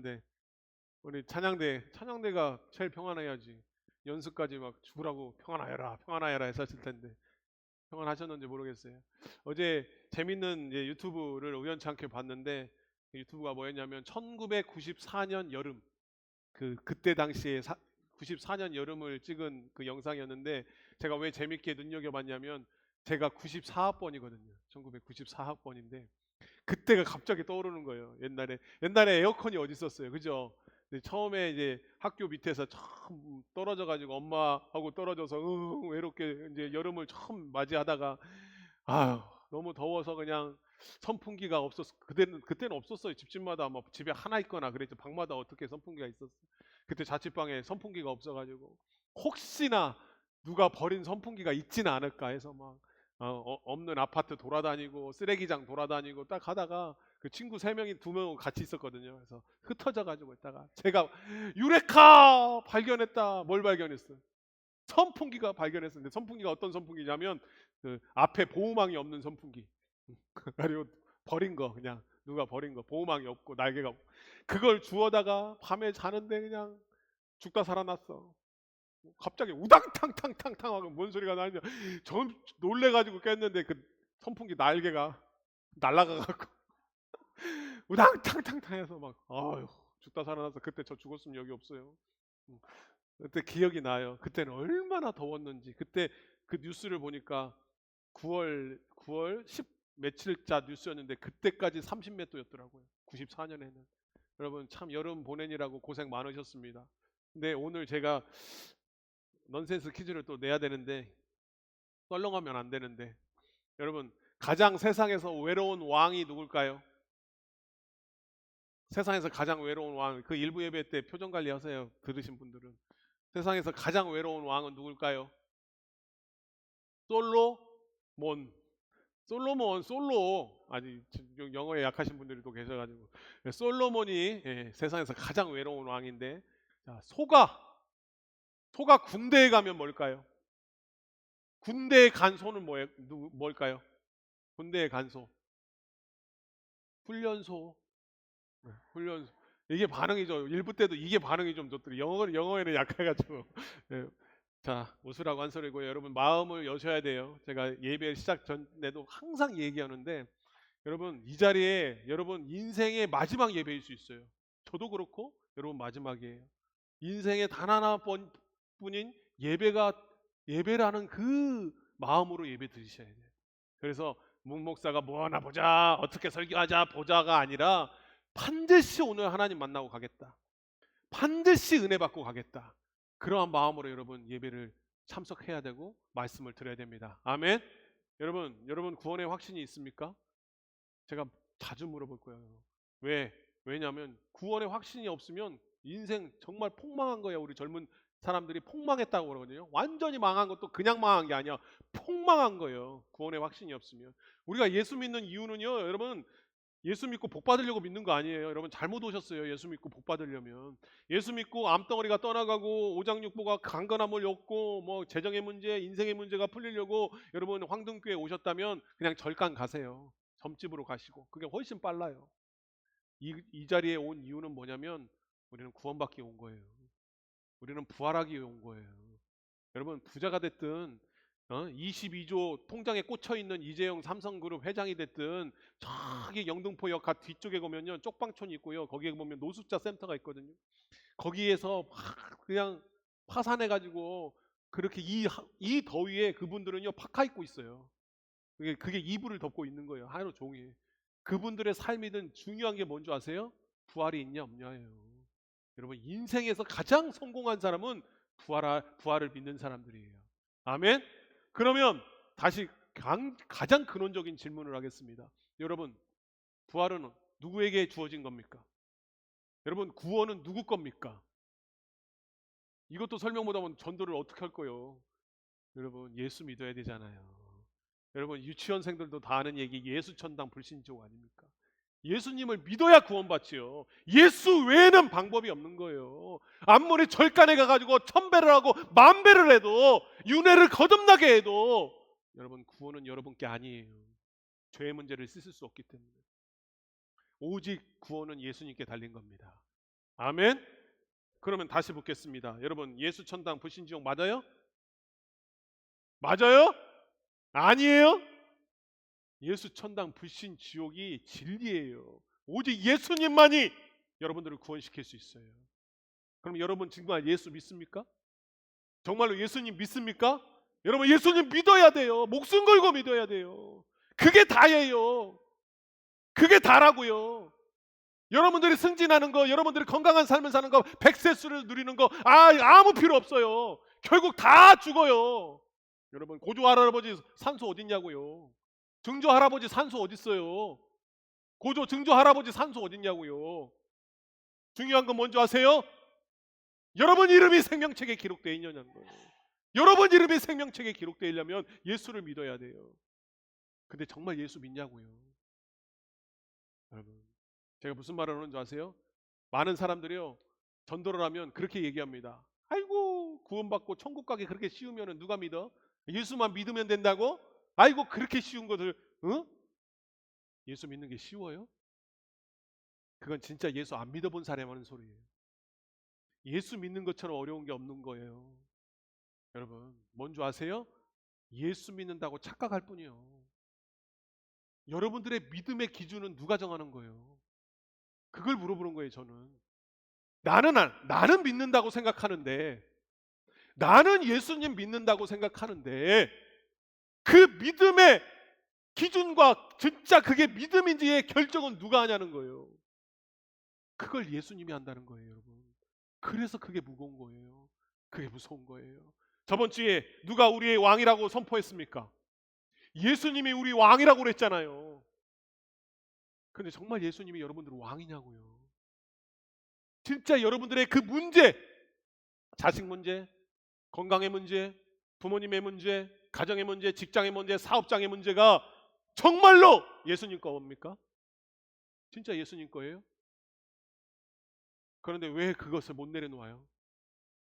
했는데 우리 찬양대가 제일 평안해야지. 연습까지 막 죽으라고 평안하여라 평안하여라 했었을 텐데 평안하셨는지 모르겠어요. 어제 재밌는 이제 유튜브를 우연찮게 봤는데 그 유튜브가 뭐였냐면 1994년 여름 그때 당시에 94년 여름을 찍은 그 영상이었는데 제가 왜 재밌게 눈여겨봤냐면 제가 94학번이거든요. 1994학번인데 그때가 갑자기 떠오르는 거예요. 옛날에 에어컨이 어디 있었어요, 그죠? 근데 처음에 이제 학교 밑에서 처음 떨어져 가지고 엄마하고 떨어져서 외롭게 이제 여름을 처음 맞이하다가 아유 너무 더워서 그냥 선풍기가 없었 그때는 없었어요. 집집마다 뭐 집에 하나 있거나 그랬죠. 방마다 어떻게 선풍기가 있었어. 그때 자취방에 선풍기가 없어가지고 혹시나 누가 버린 선풍기가 있지는 않을까 해서 막 없는 아파트 돌아다니고 쓰레기장 돌아다니고 딱 하다가 그 친구 세 명이 두 명 같이 있었거든요. 그래서 흩어져 가지고 있다가 제가 유레카 발견했다. 뭘 발견했어? 선풍기가 발견했었는데 선풍기가 어떤 선풍기냐면 그 앞에 보호망이 없는 선풍기. 그리고 버린 거 그냥 누가 버린 거 보호망이 없고 날개가 없고 그걸 주워다가 밤에 자는데 그냥 죽다 살아났어. 갑자기 우당탕탕탕탕 하고 뭔 소리가 나냐. 전 놀래가지고 깼는데 그 선풍기 날개가 날아가갖고 우당탕탕탕 해서 막 아유 죽다 살아나서 그때 저 죽었으면 여기 없어요. 음, 그때 기억이 나요. 그때는 얼마나 더웠는지. 그때 그 뉴스를 보니까 9월 10 며칠자 뉴스였는데 그때까지 30몇 도였더라고요. 94년에는. 여러분 참 여름 보내느라고 고생 많으셨습니다. 근데 오늘 제가 넌센스 퀴즈를 또 내야 되는데 썰렁하면 안 되는데 여러분 가장 세상에서 외로운 왕이 누굴까요? 세상에서 가장 외로운 왕. 그 일부 예배 때 표정 관리하세요. 들으신 분들은. 세상에서 가장 외로운 왕은 누굴까요? 솔로몬. 솔로. 아니 영어에 약하신 분들이 또 계셔가지고 솔로몬이 세상에서 가장 외로운 왕인데 자, 소가 군대에 가면 뭘까요? 군대에 간 소는 뭘까요? 군대에 간 소. 훈련소. 네, 훈련소. 이게 반응이죠. 일부 때도 이게 반응이 좀 좋더라고요. 영어에는 약해가지고. 예. 자, 웃으라고 한 소리고요. 여러분 마음을 여셔야 돼요. 제가 예배 시작 전에도 항상 얘기하는데 여러분 이 자리에 여러분 인생의 마지막 예배일 수 있어요. 저도 그렇고 여러분 마지막이에요. 인생의 단 하나뿐인 예배라는 그 마음으로 예배 드리셔야 돼요. 그래서 목사가 뭐 하나 보자 어떻게 설교하자 보자가 아니라 반드시 오늘 하나님 만나고 가겠다. 반드시 은혜 받고 가겠다. 그러한 마음으로 여러분 예배를 참석해야 되고 말씀을 드려야 됩니다. 아멘. 여러분 구원의 확신이 있습니까? 제가 자주 물어볼 거예요. 왜? 왜냐하면 구원의 확신이 없으면 인생 정말 폭망한 거예요. 우리 젊은 사람들이 폭망했다고 그러거든요. 완전히 망한 것도 그냥 망한 게 아니야. 폭망한 거예요. 구원의 확신이 없으면. 우리가 예수 믿는 이유는요. 여러분 예수 믿고 복 받으려고 믿는 거 아니에요. 여러분 잘못 오셨어요. 예수 믿고 복 받으려면. 예수 믿고 암덩어리가 떠나가고 오장육부가 강건함을 얻고 뭐 재정의 문제, 인생의 문제가 풀리려고 여러분 황등교회 오셨다면 그냥 절간 가세요. 점집으로 가시고. 그게 훨씬 빨라요. 이 자리에 온 이유는 뭐냐면 우리는 구원받기 온 거예요. 우리는 부활하기 위해 온 거예요. 여러분 부자가 됐든 22조 통장에 꽂혀 있는 이재용 삼성그룹 회장이 됐든 저기 영등포역 뒤쪽에 보면요 쪽방촌이 있고요. 거기에 보면 노숙자 센터가 있거든요. 거기에서 막 그냥 파산해 가지고 그렇게 이 더위에 그분들은요 파카 입고 있어요. 그게 이불을 덮고 있는 거예요. 하루 종일. 그분들의 삶이든 중요한 게 뭔지 아세요? 부활이 있냐 없냐예요. 여러분 인생에서 가장 성공한 사람은 부활을 믿는 사람들이에요. 아멘. 그러면 다시 가장 근원적인 질문을 하겠습니다. 여러분 부활은 누구에게 주어진 겁니까? 여러분 구원은 누구 겁니까? 이것도 설명 못하면 전도를 어떻게 할 거예요? 여러분 예수 믿어야 되잖아요. 여러분 유치원생들도 다 아는 얘기 예수천당 불신조 아닙니까? 예수님을 믿어야 구원받지요. 예수 외에는 방법이 없는 거예요. 아무리 절간에 가가지고 천배를 하고 만배를 해도 윤회를 거듭나게 해도 여러분 구원은 여러분께 아니에요. 죄의 문제를 씻을 수 없기 때문에 오직 구원은 예수님께 달린 겁니다. 아멘. 그러면 다시 묻겠습니다. 여러분, 예수 천당 불신 지옥 맞아요? 맞아요? 아니에요? 예수 천당 불신 지옥이 진리예요. 오직 예수님만이 여러분들을 구원시킬 수 있어요. 그럼 여러분 정말 예수 믿습니까? 정말로 예수님 믿습니까? 여러분 예수님 믿어야 돼요. 목숨 걸고 믿어야 돼요. 그게 다예요. 그게 다라고요. 여러분들이 승진하는 거, 여러분들이 건강한 삶을 사는 거, 백세수를 누리는 거, 아무 필요 없어요. 결국 다 죽어요. 여러분 고조 할아버지 산소 어딨냐고요. 증조 할아버지 산소 어딨어요. 고조 증조 할아버지 산소 어딨냐고요. 중요한 건 뭔지 아세요? 여러분 이름이 생명책에 기록되어 있냐는 거예요. 여러분 이름이 생명책에 기록되려면 예수를 믿어야 돼요. 근데 정말 예수 믿냐고요. 여러분 제가 무슨 말을 하는 줄 아세요? 많은 사람들이요 전도를 하면 그렇게 얘기합니다. 아이고 구원받고 천국 가기 그렇게 쉬우면 누가 믿어? 예수만 믿으면 된다고? 아이고 그렇게 쉬운 것을 응? 예수 믿는 게 쉬워요? 그건 진짜 예수 안 믿어본 사람 하는 소리예요. 예수 믿는 것처럼 어려운 게 없는 거예요. 여러분 뭔 줄 아세요? 예수 믿는다고 착각할 뿐이요. 여러분들의 믿음의 기준은 누가 정하는 거예요? 그걸 물어보는 거예요. 저는 나는 믿는다고 생각하는데, 나는 예수님 믿는다고 생각하는데 그 믿음의 기준과 진짜 그게 믿음인지의 결정은 누가 하냐는 거예요. 그걸 예수님이 한다는 거예요. 여러분 그래서 그게 무거운 거예요. 그게 무서운 거예요. 저번 주에 누가 우리의 왕이라고 선포했습니까? 예수님이 우리 왕이라고 그랬잖아요. 근데 정말 예수님이 여러분들 왕이냐고요. 진짜 여러분들의 그 문제, 자식 문제, 건강의 문제, 부모님의 문제, 가정의 문제, 직장의 문제, 사업장의 문제가 정말로 예수님 겁니까? 진짜 예수님 거예요? 그런데 왜 그것을 못 내려놓아요?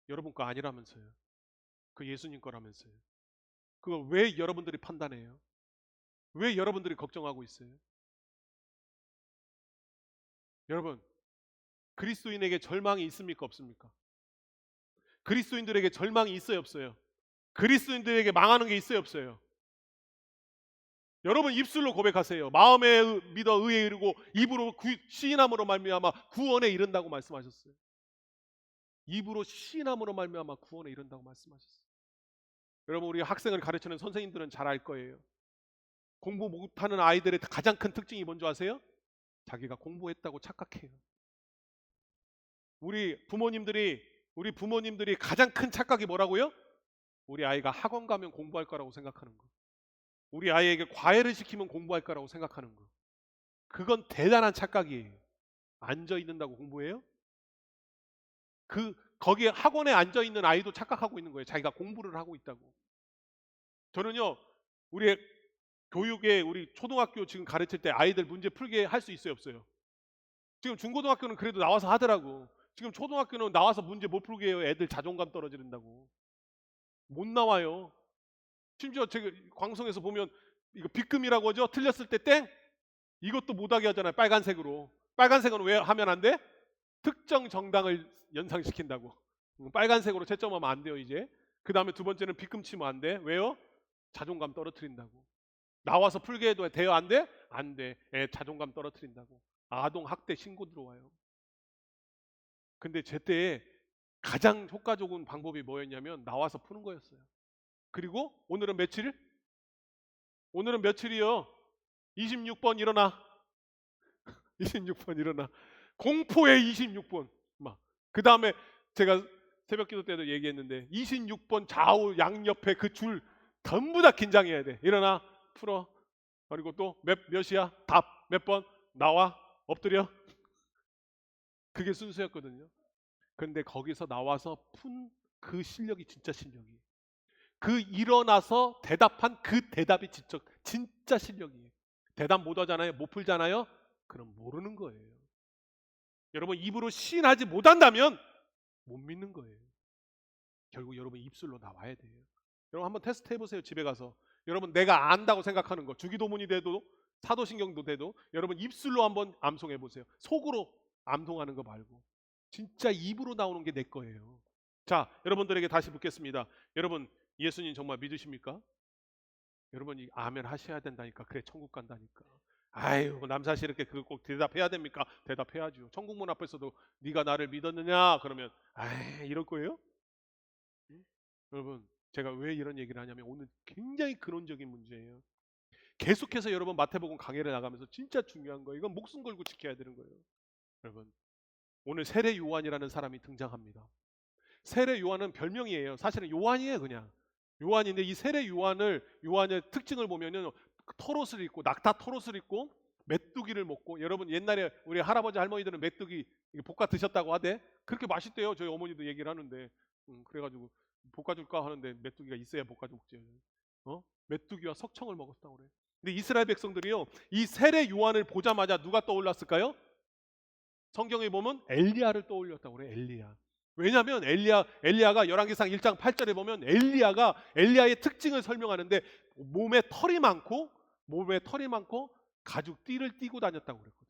여러분 거 아니라면서요. 그 예수님 거라면서요. 그걸 왜 여러분들이 판단해요? 왜 여러분들이 걱정하고 있어요? 여러분 그리스도인에게 절망이 있습니까? 없습니까? 그리스도인들에게 절망이 있어요? 없어요? 그리스도인들에게 망하는 게 있어요? 없어요? 여러분 입술로 고백하세요. 마음에 믿어 의에 이르고 입으로 시인함으로 말미암아 구원에 이른다고 말씀하셨어요. 입으로 시인함으로 말미암아 구원에 이른다고 말씀하셨어요. 여러분 우리 학생을 가르치는 선생님들은 잘 알 거예요. 공부 못하는 아이들의 가장 큰 특징이 뭔지 아세요? 자기가 공부했다고 착각해요. 우리 부모님들이 가장 큰 착각이 뭐라고요? 우리 아이가 학원 가면 공부할 거라고 생각하는 거. 우리 아이에게 과외를 시키면 공부할 거라고 생각하는 거. 그건 대단한 착각이에요. 앉아 있는다고 공부해요? 거기에 학원에 앉아 있는 아이도 착각하고 있는 거예요. 자기가 공부를 하고 있다고. 저는요, 우리 교육에 우리 초등학교 지금 가르칠 때 아이들 문제 풀게 할 수 있어요, 없어요? 지금 중고등학교는 그래도 나와서 하더라고. 지금 초등학교는 나와서 문제 못 풀게 해요. 애들 자존감 떨어지는다고. 못 나와요. 심지어 제가 방송에서 보면 이거 빗금이라고 하죠. 틀렸을 때 땡. 이것도 못하게 하잖아요. 빨간색으로. 빨간색은 왜 하면 안 돼? 특정 정당을 연상시킨다고. 빨간색으로 채점하면 안 돼요 이제. 그 다음에 두 번째는 빗금 치면 안 돼. 왜요? 자존감 떨어뜨린다고. 나와서 풀게 해도 돼요? 안 돼? 안 돼. 애 자존감 떨어뜨린다고. 아동 학대 신고 들어와요. 근데 제때 가장 효과적인 방법이 뭐였냐면 나와서 푸는 거였어요. 그리고 오늘은 며칠? 오늘은 며칠이요? 26번 일어나. 26번 일어나. 공포의 26번. 막. 그 다음에 제가 새벽 기도 때도 얘기했는데 26번 좌우 양옆에 그 줄 전부 다 긴장해야 돼. 일어나 풀어. 그리고 또 몇이야? 답 몇 번? 나와 엎드려. 그게 순서였거든요. 근데 거기서 나와서 푼 그 실력이 진짜 실력이에요. 그 일어나서 대답한 그 대답이 진짜 실력이에요. 대답 못 하잖아요. 못 풀잖아요. 그럼 모르는 거예요. 여러분 입으로 시인하지 못한다면 못 믿는 거예요. 결국 여러분 입술로 나와야 돼요. 여러분 한번 테스트 해보세요. 집에 가서. 여러분 내가 안다고 생각하는 거 주기도문이 돼도 사도신경도 돼도 여러분 입술로 한번 암송해 보세요. 속으로 암송하는 거 말고. 진짜 입으로 나오는 게 내 거예요. 자, 여러분들에게 다시 묻겠습니다. 여러분, 예수님 정말 믿으십니까? 여러분이 아멘 하셔야 된다니까. 그래, 천국 간다니까. 아유, 남사시 이렇게 그거 꼭 대답해야 됩니까? 대답해야죠. 천국문 앞에서도 네가 나를 믿었느냐? 그러면 이럴 거예요? 응? 여러분, 제가 왜 이런 얘기를 하냐면 오늘 굉장히 근원적인 문제예요. 계속해서 여러분 마태복음 강해를 나가면서 진짜 중요한 거예요. 이건 목숨 걸고 지켜야 되는 거예요. 여러분, 오늘 세례 요한이라는 사람이 등장합니다. 세례 요한은 별명이에요. 사실은 요한이에요, 그냥. 요한인데 이 세례 요한의 특징을 보면은 털옷을 입고 낙타 털옷을 입고 메뚜기를 먹고, 여러분 옛날에 우리 할아버지 할머니들은 메뚜기 볶아 드셨다고 하대. 그렇게 맛있대요. 저희 어머니도 얘기를 하는데. 그래가지고 볶아줄까 하는데 메뚜기가 있어야 볶아줘 먹지. 메뚜기와 석청을 먹었다고 그래. 근데 이스라엘 백성들이요, 이 세례 요한을 보자마자 누가 떠올랐을까요? 성경에 보면 엘리야를 떠올렸다고 그래. 엘리야. 왜냐하면 엘리야가 열왕기상 1장 8절에 보면 엘리야의 특징을 설명하는데 몸에 털이 많고 가죽 띠를 띠고 다녔다고 그랬거든.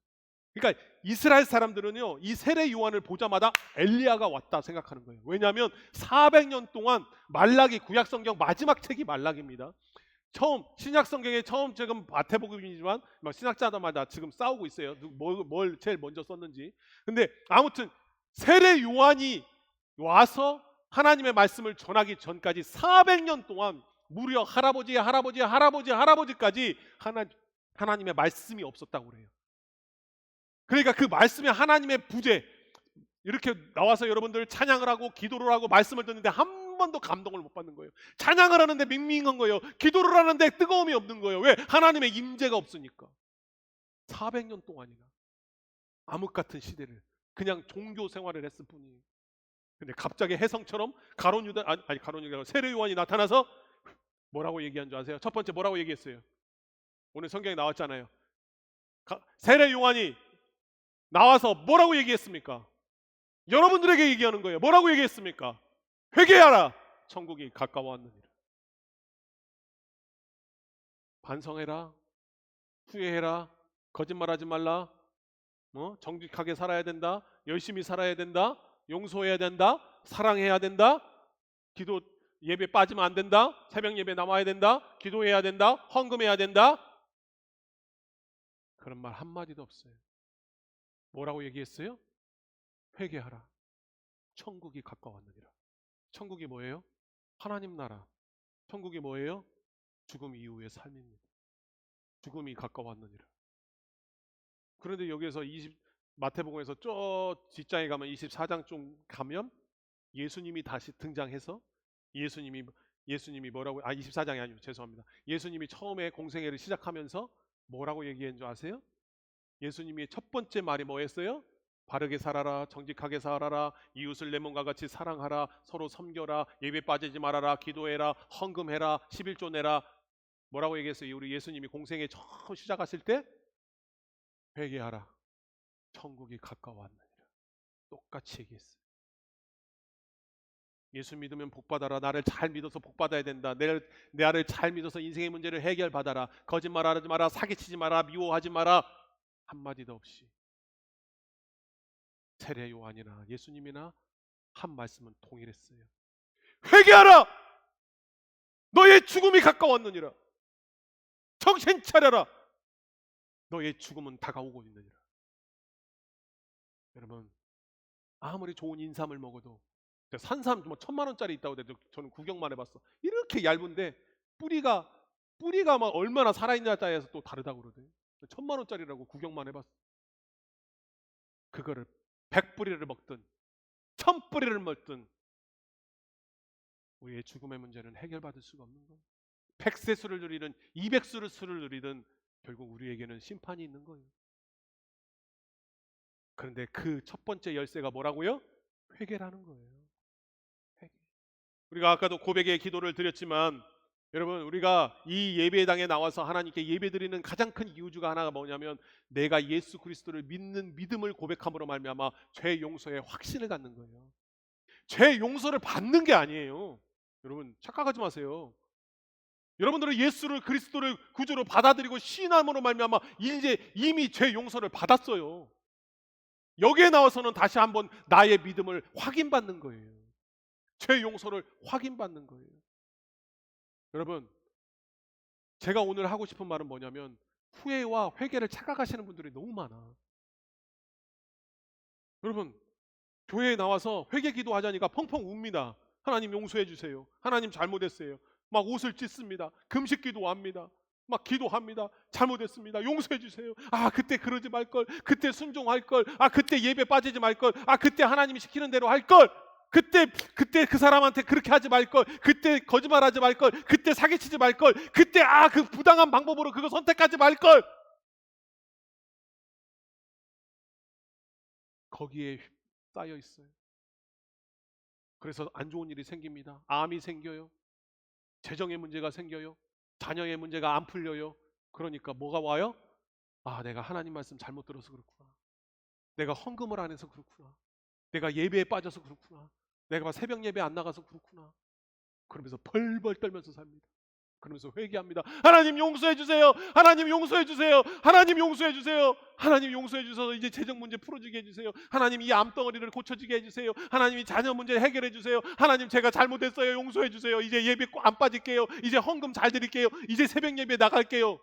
그러니까 이스라엘 사람들은요, 이 세례 요한을 보자마자 엘리야가 왔다 생각하는 거예요. 왜냐하면 400년 동안 말라기, 구약 성경 마지막 책이 말라기입니다. 신약 성경에 처음, 지금 마태복음이지만 신학자들마다 지금 싸우고 있어요. 뭘 제일 먼저 썼는지. 근데 아무튼 세례 요한이 와서 하나님의 말씀을 전하기 전까지 400년 동안 무려 할아버지까지 하나님의 말씀이 없었다고 그래요. 그러니까 그 말씀이 하나님의 부재, 이렇게 나와서 여러분들 찬양을 하고 기도를 하고 말씀을 듣는데 한 번도 감동을 못 받는 거예요. 찬양을 하는데 밍밍한 거예요. 기도를 하는데 뜨거움이 없는 거예요. 왜? 하나님의 임재가 없으니까. 400년 동안이나 암흑 같은 시대를 그냥 종교 생활을 했을 뿐이에요. 근데 갑자기 혜성처럼 가론 유다 세례 요한이 나타나서 뭐라고 얘기한 줄 아세요? 첫 번째 뭐라고 얘기했어요? 오늘 성경에 나왔잖아요. 세례 요한이 나와서 뭐라고 얘기했습니까? 여러분들에게 얘기하는 거예요. 뭐라고 얘기했습니까? 회개하라, 천국이 가까워왔느니라. 반성해라, 후회해라, 거짓말하지 말라, 정직하게 살아야 된다, 열심히 살아야 된다, 용서해야 된다, 사랑해야 된다, 기도 예배 빠지면 안 된다, 새벽 예배 나와야 된다, 기도해야 된다, 헌금해야 된다. 그런 말 한마디도 없어요. 뭐라고 얘기했어요? 회개하라, 천국이 가까웠느니라. 천국이 뭐예요? 하나님 나라. 천국이 뭐예요? 죽음 이후의 삶입니다. 죽음이 가까웠느니라. 그런데 여기에서 마태복음에서 저 뒷장에 가면 24장 좀 가면 예수님이 다시 등장해서 예수님이 뭐라고 24장이 아니고 죄송합니다. 예수님이 처음에 공생애를 시작하면서 뭐라고 얘기한 줄 아세요? 예수님이 첫 번째 말이 뭐였어요? 바르게 살아라, 정직하게 살아라, 이웃을 내 몸과 같이 사랑하라, 서로 섬겨라, 예배 빠지지 말아라, 기도해라, 헌금해라, 11조 내라. 뭐라고 얘기했어요? 우리 예수님이 공생애 처음 시작하실 때 회개하라, 천국이 가까워왔느니라. 똑같이 얘기했어요. 예수 믿으면 복받아라. 나를 잘 믿어서 복받아야 된다. 나를 잘 믿어서 인생의 문제를 해결받아라. 거짓말하지 마라, 사기치지 마라, 미워하지 마라. 한마디도 없이 세례 요한이나 예수님이나 한 말씀은 동일했어요. 회개하라! 너의 죽음이 가까웠느니라. 정신 차려라! 너의 죽음은 다가오고 있느니라. 여러분, 아무리 좋은 인삼을 먹어도 산삼 뭐 1,000만 원짜리 있다고 해도 저는 구경만 해봤어. 이렇게 얇은데 뿌리가 막 얼마나 살아있냐에 따라서 또 다르다고 그러대. 1,000만 원짜리라고 구경만 해봤어. 그거를 100뿌리를 먹든 1,000뿌리를 먹든 우리의 죽음의 문제는 해결받을 수가 없는 거예요. 100세수를 누리든 200세수를 누리든 결국 우리에게는 심판이 있는 거예요. 그런데 그 첫 번째 열쇠가 뭐라고요? 회개라는 거예요. 회개. 우리가 아까도 고백의 기도를 드렸지만 여러분, 우리가 이 예배당에 나와서 하나님께 예배드리는 가장 큰 이유가 하나가 뭐냐면 내가 예수 그리스도를 믿는 믿음을 고백함으로 말미암아 죄 용서의 확신을 갖는 거예요. 죄 용서를 받는 게 아니에요. 여러분 착각하지 마세요. 여러분들은 예수를 그리스도를 구주로 받아들이고 신함으로 말미암아 이제 이미 죄 용서를 받았어요. 여기에 나와서는 다시 한번 나의 믿음을 확인받는 거예요. 죄 용서를 확인받는 거예요. 여러분, 제가 오늘 하고 싶은 말은 뭐냐면 후회와 회개를 착각하시는 분들이 너무 많아. 여러분, 교회에 나와서 회개 기도하자니까 펑펑 웁니다. 하나님 용서해 주세요. 하나님 잘못했어요. 막 옷을 찢습니다. 금식 기도합니다. 막 기도합니다. 잘못했습니다. 용서해 주세요. 아, 그때 그러지 말 걸. 그때 순종할 걸. 아, 그때 예배 빠지지 말 걸. 아, 그때 하나님이 시키는 대로 할 걸. 그때 그 사람한테 그렇게 하지 말 걸. 그때 거짓말하지 말 걸. 그때 사기치지 말 걸. 그때 그 부당한 방법으로 그거 선택하지 말 걸. 거기에 쌓여 있어요. 그래서 안 좋은 일이 생깁니다. 암이 생겨요. 재정의 문제가 생겨요. 자녀의 문제가 안 풀려요. 그러니까 뭐가 와요? 아, 내가 하나님 말씀 잘못 들어서 그렇구나. 내가 헌금을 안 해서 그렇구나. 내가 예배에 빠져서 그렇구나. 내가 새벽 예배 안 나가서 그렇구나. 그러면서 벌벌 떨면서 삽니다. 그러면서 회개합니다. 하나님 용서해 주세요. 하나님 용서해 주세요. 하나님 용서해 주세요. 하나님 용서해 주셔서 이제 재정 문제 풀어주게 해주세요. 하나님 이 암덩어리를 고쳐지게 해주세요. 하나님 이 자녀 문제 해결해 주세요. 하나님 제가 잘못했어요. 용서해 주세요. 이제 예배 안 빠질게요. 이제 헌금 잘 드릴게요. 이제 새벽 예배 나갈게요.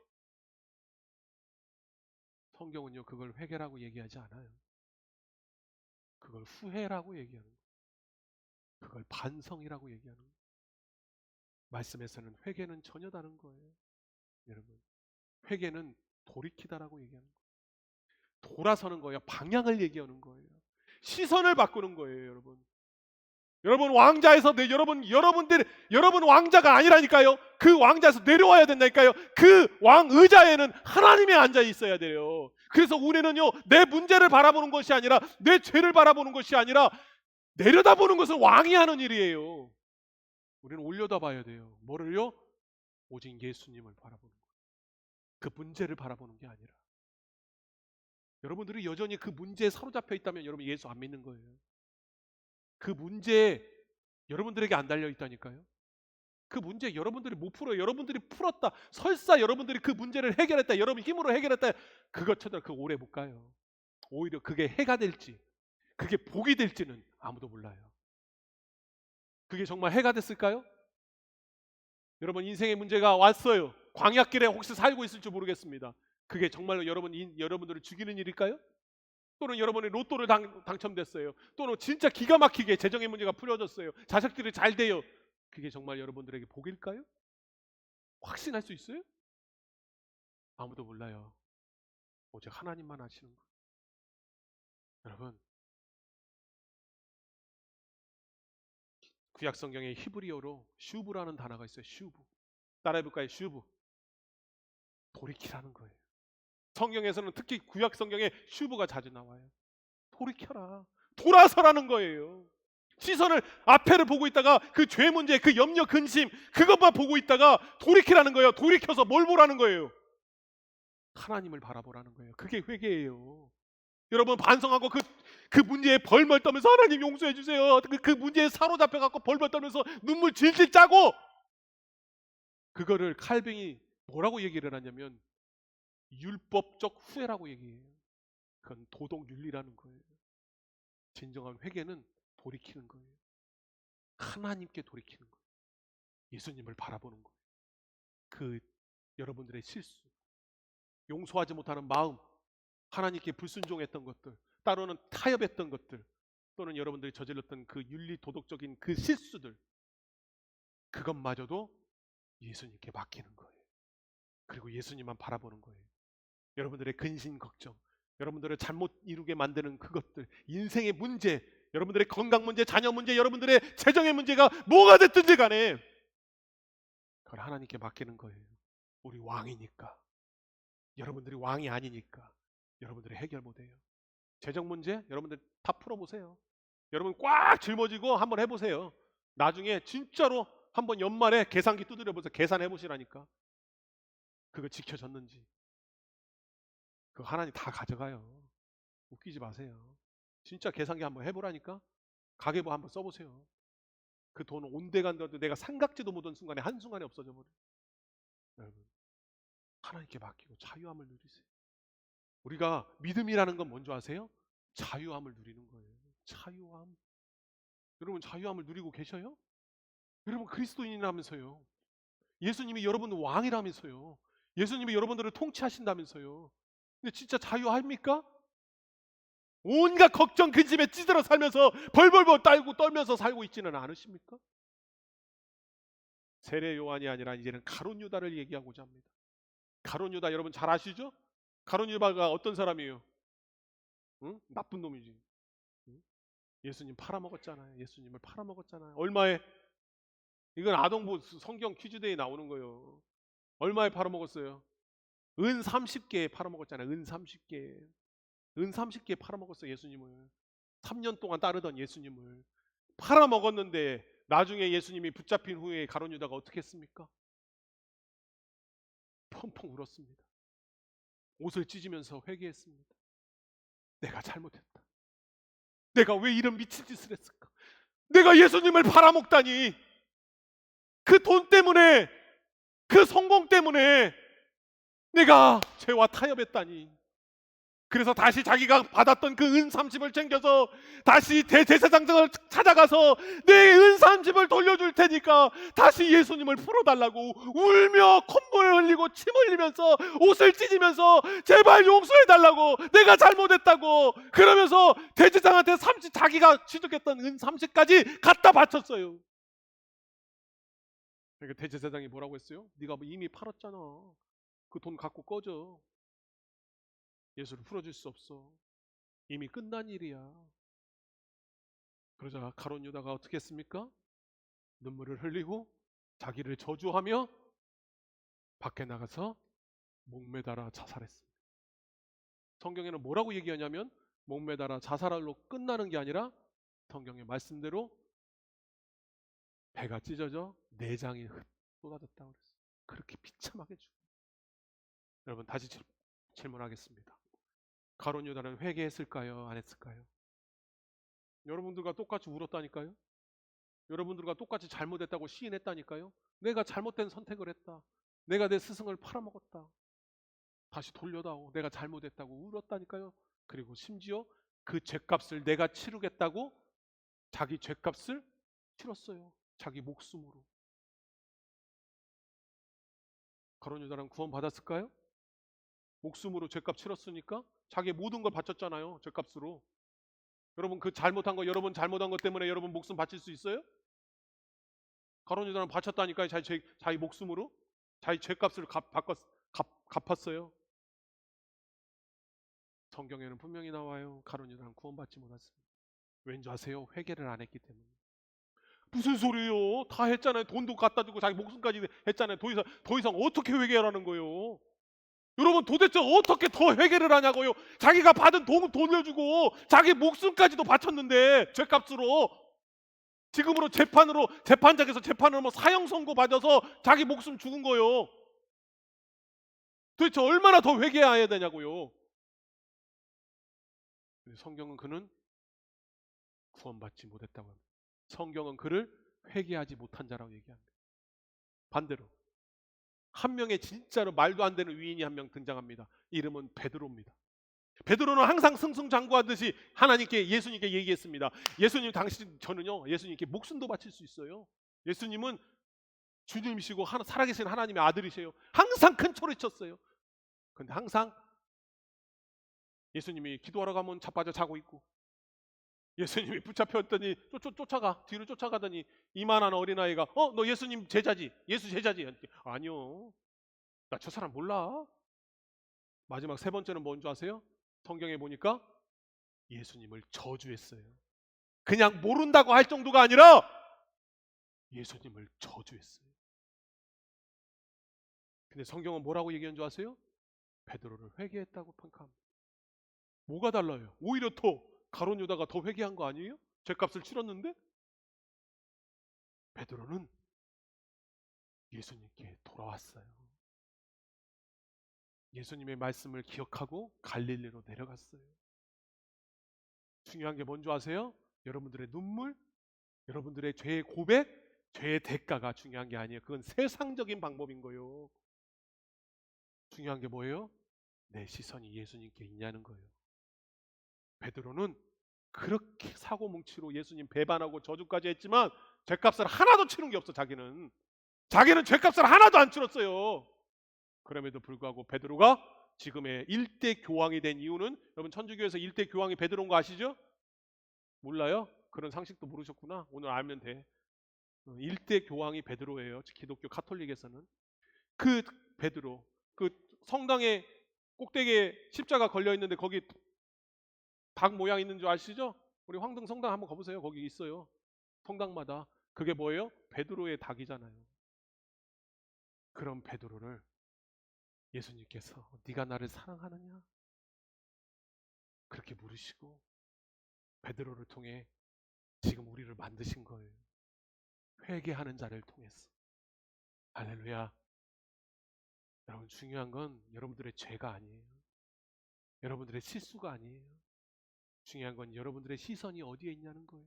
성경은요 그걸 회개라고 얘기하지 않아요. 그걸 후회라고 얘기하는 거예요. 그걸 반성이라고 얘기하는 거예요. 말씀에서는 회개는 전혀 다른 거예요. 여러분, 회개는 돌이키다라고 얘기하는 거예요. 돌아서는 거예요. 방향을 얘기하는 거예요. 시선을 바꾸는 거예요, 여러분. 여러분 왕자에서 여러분 왕자가 아니라니까요. 그 왕자에서 내려와야 된다니까요. 그 왕 의자에는 하나님이 앉아 있어야 돼요. 그래서 우리는요 내 문제를 바라보는 것이 아니라 내 죄를 바라보는 것이 아니라 내려다보는 것은 왕이 하는 일이에요. 우리는 올려다봐야 돼요. 뭐를요? 오직 예수님을 바라보는 거예요. 그 문제를 바라보는 게 아니라. 여러분들이 여전히 그 문제에 사로잡혀 있다면 여러분 예수 안 믿는 거예요. 그 문제에 여러분들에게 안 달려 있다니까요. 그 문제 여러분들이 못 풀어요. 여러분들이 풀었다. 설사 여러분들이 그 문제를 해결했다. 여러분 힘으로 해결했다. 그것 쳐다 그 오래 못 가요. 오히려 그게 해가 될지 그게 복이 될지는 아무도 몰라요. 그게 정말 해가 됐을까요? 여러분 인생의 문제가 왔어요. 광야길에 혹시 살고 있을 줄 모르겠습니다. 그게 정말로 여러분들을 죽이는 일일까요? 또는 여러분이 로또를 당첨됐어요. 또는 진짜 기가 막히게 재정의 문제가 풀어졌어요. 자식들이 잘 돼요. 그게 정말 여러분들에게 복일까요? 확신할 수 있어요? 아무도 몰라요. 오직 하나님만 아시는 거예요. 여러분, 구약 성경에 히브리어로 슈브라는 단어가 있어요. 슈브. 따라해볼까요? 슈브. 돌이키라는 거예요. 성경에서는 특히 구약 성경에 슈브가 자주 나와요. 돌이켜라. 돌아서라는 거예요. 시선을 앞에를 보고 있다가 그 죄 문제, 그 염려, 근심 그것만 보고 있다가 돌이키라는 거예요. 돌이켜서 뭘 보라는 거예요? 하나님을 바라보라는 거예요. 그게 회개예요. 여러분 반성하고 그 문제에 벌벌 떠면서 하나님 용서해 주세요. 그 문제에 사로잡혀 갖고 벌벌 떠면서 눈물 질질 짜고 그거를 칼뱅이 뭐라고 얘기를 하냐면 율법적 후회라고 얘기해요. 그건 도덕 윤리라는 거예요. 진정한 회개는 돌이키는 거예요. 하나님께 돌이키는 거예요. 예수님을 바라보는 거예요. 그 여러분들의 실수, 용서하지 못하는 마음, 하나님께 불순종했던 것들, 따로는 타협했던 것들, 또는 여러분들이 저질렀던 그 윤리 도덕적인 그 실수들, 그것마저도 예수님께 맡기는 거예요. 그리고 예수님만 바라보는 거예요. 여러분들의 근심 걱정, 여러분들을 잘못 이루게 만드는 그것들, 인생의 문제, 여러분들의 건강 문제, 자녀 문제, 여러분들의 재정의 문제가 뭐가 됐든지 간에 그걸 하나님께 맡기는 거예요. 우리 왕이니까. 여러분들이 왕이 아니니까 여러분들이 해결 못해요. 재정 문제 여러분들 다 풀어보세요. 여러분 꽉 짊어지고 한번 해보세요. 나중에 진짜로 한번 연말에 계산기 두드려 보세요. 계산해 보시라니까. 그거 지켜졌는지. 그거 하나님 다 가져가요. 웃기지 마세요. 진짜 계산기 한번 해보라니까. 가계부 한번 써보세요. 그 돈 온데간데도 내가 생각지도 못한 순간에 한순간에 없어져 버려요. 여러분 하나님께 맡기고 자유함을 누리세요. 우리가 믿음이라는 건 뭔지 아세요? 자유함을 누리는 거예요. 자유함. 여러분 자유함을 누리고 계셔요? 여러분 그리스도인이라면서요. 예수님이 여러분 왕이라면서요. 예수님이 여러분들을 통치하신다면서요. 근데 진짜 자유합니까? 온갖 걱정 그 집에 찌들어 살면서 벌벌벌 떨고 떨면서 살고 있지는 않으십니까? 세례 요한이 아니라 이제는 가룟 유다를 얘기하고자 합니다. 가룟 유다 여러분 잘 아시죠? 가룟 유다가 어떤 사람이에요? 응? 나쁜 놈이지. 응? 예수님 팔아먹었잖아요. 예수님을 팔아먹었잖아요. 얼마에? 이건 아동부 성경 퀴즈대에 나오는 거예요. 얼마에 팔아먹었어요? 은 30개에 팔아먹었잖아요. 은 30개. 은 30개 팔아먹었어요. 예수님을. 3년 동안 따르던 예수님을 팔아먹었는데 나중에 예수님이 붙잡힌 후에 가룟 유다가 어떻게 했습니까? 펑펑 울었습니다. 옷을 찢으면서 회개했습니다. 내가 잘못했다. 내가 왜 이런 미친 짓을 했을까? 내가 예수님을 팔아먹다니. 그 돈 때문에, 그 성공 때문에 내가 죄와 타협했다니. 그래서 다시 자기가 받았던 그 은 30을 챙겨서 다시 대제사장을 찾아가서 내 은 30을 돌려줄 테니까 다시 예수님을 풀어달라고 울며 콧물 흘리고 침 흘리면서 옷을 찢으면서 제발 용서해달라고, 내가 잘못했다고 그러면서 대제사장한테 자기가 취득했던 은 30까지 갖다 바쳤어요. 그러니까 대제사장이 뭐라고 했어요? 네가 이미 팔았잖아. 그 돈 갖고 꺼져. 예수를 풀어줄 수 없어. 이미 끝난 일이야. 그러자 가룟 유다가 어떻게 했습니까? 눈물을 흘리고 자기를 저주하며 밖에 나가서 목매달아 자살했습니다. 성경에는 뭐라고 얘기하냐면 목매달아 자살로 끝나는 게 아니라 성경의 말씀대로 배가 찢어져 내장이 쏟아졌다고 그랬어요. 그렇게 비참하게 죽어요. 여러분 다시 질문하겠습니다. 가룟 유다는 회개했을까요? 안 했을까요? 여러분들과 똑같이 울었다니까요. 여러분들과 똑같이 잘못했다고 시인했다니까요. 내가 잘못된 선택을 했다. 내가 내 스승을 팔아먹었다. 다시 돌려다오. 내가 잘못했다고 울었다니까요. 그리고 심지어 그 죄값을 내가 치르겠다고 자기 죄값을 치렀어요. 자기 목숨으로. 가룟 유다는 구원 받았을까요? 목숨으로 죄값 치렀으니까 자기 모든 걸 바쳤잖아요. 죄값으로. 여러분 그 잘못한 거, 여러분 잘못한 것 때문에 여러분 목숨 바칠 수 있어요? 가룟 유다는 바쳤다니까요. 자기 목숨으로. 자기 죄값을 갚았어요. 성경에는 분명히 나와요. 가룟 유다는 구원받지 못했습니다. 왠지 아세요? 회개를 안 했기 때문에. 무슨 소리예요? 다 했잖아요. 돈도 갖다 주고 자기 목숨까지 했잖아요. 더 이상 어떻게 회개하라는 거예요? 여러분 도대체 어떻게 더 회개를 하냐고요? 자기가 받은 돈 돌려주고 자기 목숨까지도 바쳤는데 죄값으로. 지금으로 재판장에서 재판을 뭐 사형 선고 받아서 자기 목숨 죽은 거예요. 도대체 얼마나 더 회개해야 되냐고요? 성경은 그는 구원받지 못했다고 합니다. 성경은 그를 회개하지 못한 자라고 얘기합니다. 반대로 한 명의 진짜로 말도 안 되는 위인이 한 명 등장합니다. 이름은 베드로입니다. 베드로는 항상 승승장구하듯이 예수님께 얘기했습니다. 예수님 저는요 예수님께 목숨도 바칠 수 있어요. 예수님은 주님이시고 살아계신 하나님의 아들이세요. 항상 큰 소리 쳤어요. 그런데 항상 예수님이 기도하러 가면 자빠져 자고 있고, 예수님이 붙잡혔더니 뒤로 쫓아가더니 이만한 어린아이가 너 예수님 제자지, 예수 제자지. 아니요, 나 저 사람 몰라. 마지막 세 번째는 뭔지 아세요? 성경에 보니까 예수님을 저주했어요. 그냥 모른다고 할 정도가 아니라 예수님을 저주했어요. 근데 성경은 뭐라고 얘기한 줄 아세요? 베드로를 회개했다고 평가합니다. 뭐가 달라요? 오히려 더 가룟 유다가 더 회개한 거 아니에요? 죄값을 치렀는데? 베드로는 예수님께 돌아왔어요. 예수님의 말씀을 기억하고 갈릴리로 내려갔어요. 중요한 게 뭔지 아세요? 여러분들의 눈물, 여러분들의 죄의 고백, 죄의 대가가 중요한 게 아니에요. 그건 세상적인 방법인 거예요. 중요한 게 뭐예요? 내 시선이 예수님께 있냐는 거예요. 베드로는 그렇게 사고뭉치로 예수님 배반하고 저주까지 했지만 죄값을 하나도 치른 게 없어. 자기는 죄값을 하나도 안 치렀어요. 그럼에도 불구하고 베드로가 지금의 일대 교황이 된 이유는, 여러분 천주교에서 일대 교황이 베드로인 거 아시죠? 몰라요? 그런 상식도 모르셨구나. 오늘 알면 돼. 일대 교황이 베드로예요. 기독교 카톨릭에서는. 그 베드로, 그 성당에 꼭대기에 십자가 걸려 있는데 거기 닭 모양 있는 줄 아시죠? 우리 황등 성당 한번 가보세요. 거기 있어요. 성당마다. 그게 뭐예요? 베드로의 닭이잖아요. 그런 베드로를 예수님께서 네가 나를 사랑하느냐? 그렇게 물으시고 베드로를 통해 지금 우리를 만드신 거예요. 회개하는 자를 통해서. 할렐루야. 여러분, 중요한 건 여러분들의 죄가 아니에요. 여러분들의 실수가 아니에요. 중요한 건 여러분들의 시선이 어디에 있냐는 거예요.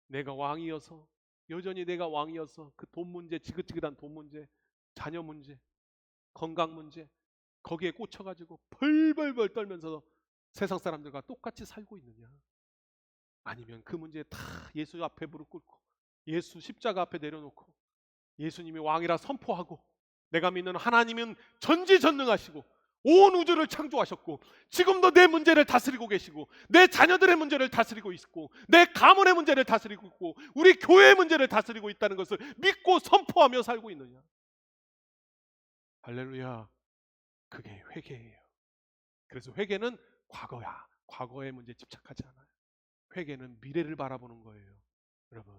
내가 왕이어서, 여전히 내가 왕이어서 그 돈 문제, 지긋지긋한 돈 문제, 자녀 문제, 건강 문제, 거기에 꽂혀가지고 벌벌벌 떨면서 세상 사람들과 똑같이 살고 있느냐? 아니면 그 문제에 다 예수 앞에 무릎 꿇고 예수 십자가 앞에 내려놓고 예수님이 왕이라 선포하고 내가 믿는 하나님은 전지전능하시고 온 우주를 창조하셨고 지금도 내 문제를 다스리고 계시고 내 자녀들의 문제를 다스리고 있고 내 가문의 문제를 다스리고 있고 우리 교회의 문제를 다스리고 있다는 것을 믿고 선포하며 살고 있느냐? 할렐루야. 그게 회개예요. 그래서 회개는 과거야. 과거의 문제에 집착하지 않아요. 회개는 미래를 바라보는 거예요. 여러분,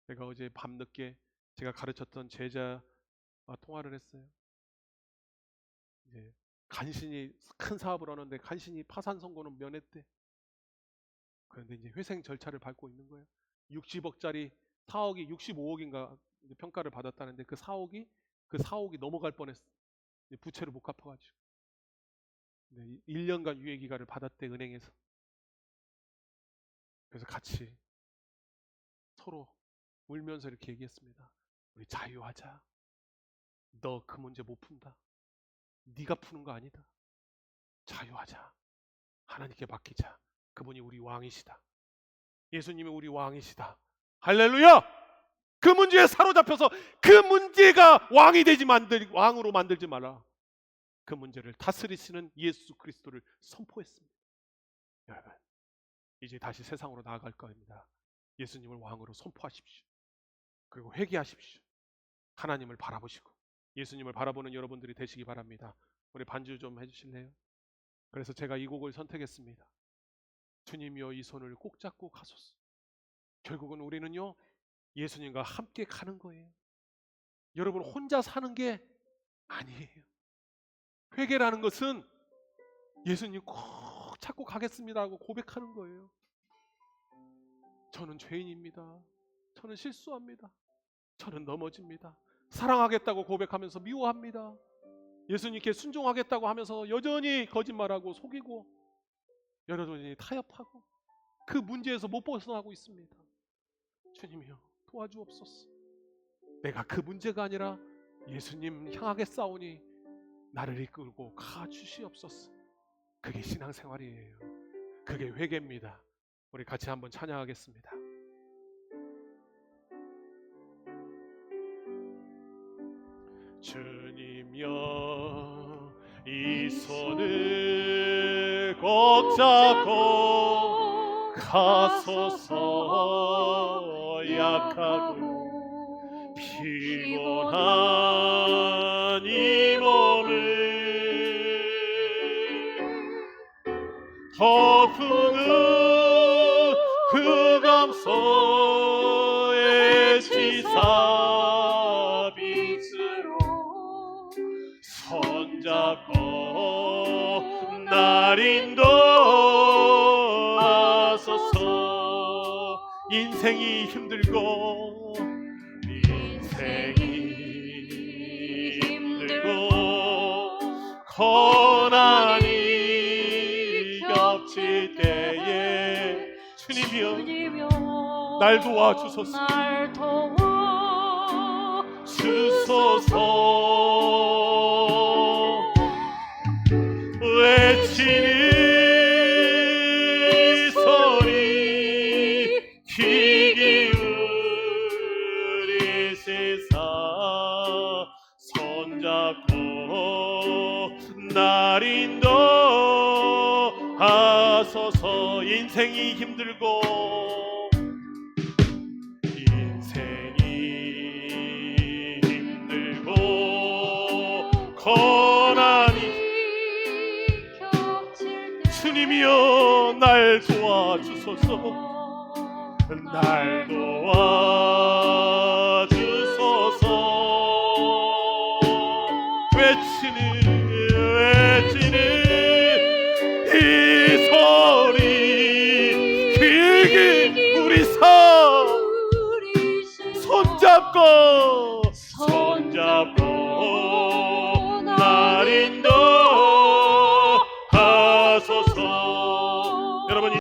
제가 어제 밤늦게 제가 가르쳤던 제자와 통화를 했어요. 이제 간신히 큰 사업을 하는데 간신히 파산 선고는 면했대. 그런데 이제 회생 절차를 밟고 있는 거예요. 60억짜리 사억이 65억인가 평가를 받았다는데 그 4억이 넘어갈 뻔했어. 부채를 못 갚아가지고. 1년간 유예 기간을 받았대, 은행에서. 그래서 같이 서로 울면서 이렇게 얘기했습니다. 우리 자유하자. 너 그 문제 못 푼다. 네가 푸는 거 아니다. 자유하자. 하나님께 맡기자. 그분이 우리 왕이시다. 예수님이 우리 왕이시다. 할렐루야! 그 문제에 사로잡혀서 그 문제가 왕으로 만들지 마라. 그 문제를 다스리시는 예수 그리스도를 선포했습니다. 여러분, 이제 다시 세상으로 나아갈 겁니다. 예수님을 왕으로 선포하십시오. 그리고 회개하십시오. 하나님을 바라보시고 예수님을 바라보는 여러분들이 되시기 바랍니다. 우리 반주 좀 해주실래요? 그래서 제가 이 곡을 선택했습니다. 주님이여 이 손을 꼭 잡고 가소서. 결국은 우리는요 예수님과 함께 가는 거예요. 여러분 혼자 사는 게 아니에요. 회개라는 것은 예수님 꼭 찾고 가겠습니다 하고 고백하는 거예요. 저는 죄인입니다. 저는 실수합니다. 저는 넘어집니다. 사랑하겠다고 고백하면서 미워합니다. 예수님께 순종하겠다고 하면서 여전히 거짓말하고 속이고 여전히 타협하고 그 문제에서 못 벗어나고 있습니다. 주님이여 도와주옵소서. 내가 그 문제가 아니라 예수님 향하게 싸우니 나를 이끌고 가주시옵소서. 그게 신앙생활이에요. 그게 회개입니다. 우리 같이 한번 찬양하겠습니다. 주님여 이 손을 꼭 잡고 가소서. 약하고 피곤한 이 몸을 덮는 흑암서의 지사빛으로 손잡고 날 인도하소서. 인생이 힘들고 고난이 겹칠 때에 주님이여 날 도와주소서. 외치는 인생이 힘들고 인생이 힘들고 고난이 주님이여 날 도와주소서 날 도와주소서 외치는 이 소리 그게 우리 삶 손잡고